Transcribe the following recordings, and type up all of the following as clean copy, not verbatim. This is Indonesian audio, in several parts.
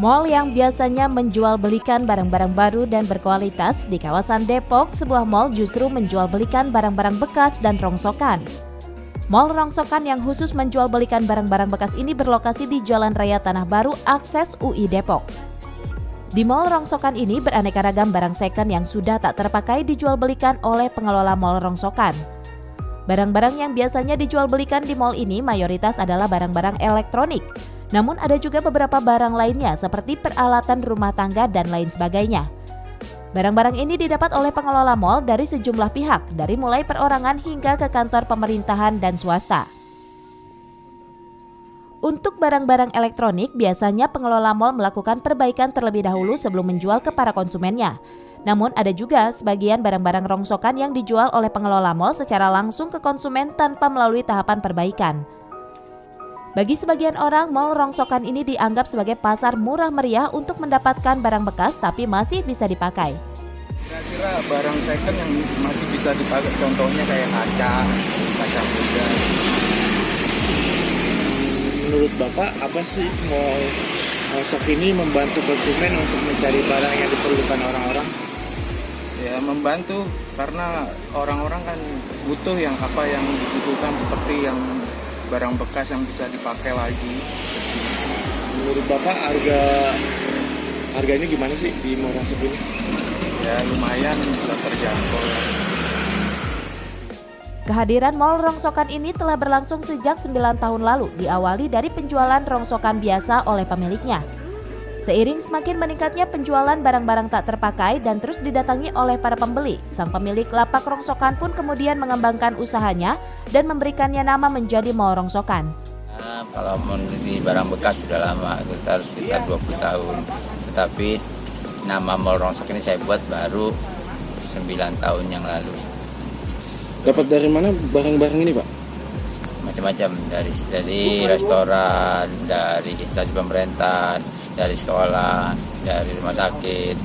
Mal yang biasanya menjual belikan barang-barang baru dan berkualitas di kawasan Depok, sebuah mal justru menjual belikan barang-barang bekas dan rongsokan. Mal rongsokan yang khusus menjual belikan barang-barang bekas ini berlokasi di Jalan Raya Tanah Baru, akses UI Depok. Di mal rongsokan ini beraneka ragam barang second yang sudah tak terpakai dijual belikan oleh pengelola mal rongsokan. Barang-barang yang biasanya dijual belikan di mal ini mayoritas adalah barang-barang elektronik. Namun ada juga beberapa barang lainnya seperti peralatan rumah tangga dan lain sebagainya. Barang-barang ini didapat oleh pengelola mal dari sejumlah pihak, dari mulai perorangan hingga ke kantor pemerintahan dan swasta. Untuk barang-barang elektronik, biasanya pengelola mal melakukan perbaikan terlebih dahulu sebelum menjual ke para konsumennya. Namun ada juga sebagian barang-barang rongsokan yang dijual oleh pengelola mal secara langsung ke konsumen tanpa melalui tahapan perbaikan. Bagi sebagian orang, mal rongsokan ini dianggap sebagai pasar murah meriah untuk mendapatkan barang bekas tapi masih bisa dipakai. Kira-kira barang second yang masih bisa dipakai, contohnya kayak kaca muda. Menurut Bapak, apa sih mal rongsokan ini membantu konsumen untuk mencari barang yang diperlukan orang-orang? Ya membantu karena orang-orang kan butuh yang dibutuhkan seperti yang barang bekas yang bisa dipakai lagi. Menurut Bapak harganya gimana sih di mal rongsokan ini? Ya lumayan bisa terjangkau. Kehadiran mal rongsokan ini telah berlangsung sejak 9 tahun lalu, diawali dari penjualan rongsokan biasa oleh pemiliknya. Seiring semakin meningkatnya penjualan barang-barang tak terpakai dan terus didatangi oleh para pembeli, sang pemilik lapak rongsokan pun kemudian mengembangkan usahanya dan memberikannya nama menjadi mal rongsokan. Kalau membeli barang bekas sudah lama, sekitar 20 tahun. Tetapi nama mal rongsokan ini saya buat baru 9 tahun yang lalu. Dapat dari mana barang-barang ini, Pak? Macam-macam, dari restoran, dari instansi pemerintahan, dari sekolah, dari rumah sakit,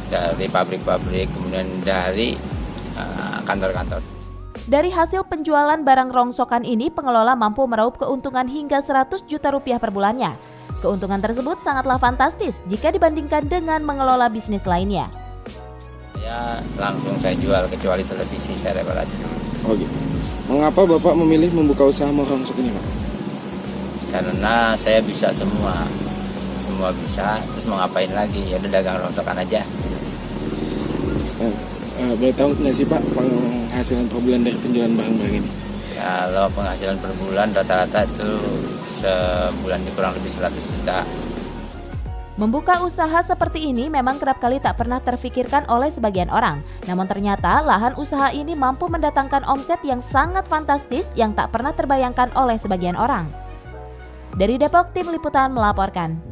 dari pabrik-pabrik, kemudian dari kantor-kantor. Dari hasil penjualan barang rongsokan ini, pengelola mampu meraup keuntungan hingga 100 juta rupiah per bulannya. Keuntungan tersebut sangatlah fantastis jika dibandingkan dengan mengelola bisnis lainnya. Ya langsung saya jual, kecuali televisi saya reparasi dulu. Oh gitu. Mengapa Bapak memilih membuka usaha mal rongsokan ini, Pak? Karena saya bisa semua bisa, terus mau ngapain lagi, ya udah dagang rongsokan aja. Boleh tahu nggak sih Pak penghasilan per bulan dari penjualan barang-barang ini? Kalau penghasilan per bulan rata-rata itu sebulan kurang lebih 100 juta. Membuka usaha seperti ini memang kerap kali tak pernah terfikirkan oleh sebagian orang. Namun ternyata lahan usaha ini mampu mendatangkan omset yang sangat fantastis yang tak pernah terbayangkan oleh sebagian orang. Dari Depok, tim liputan melaporkan.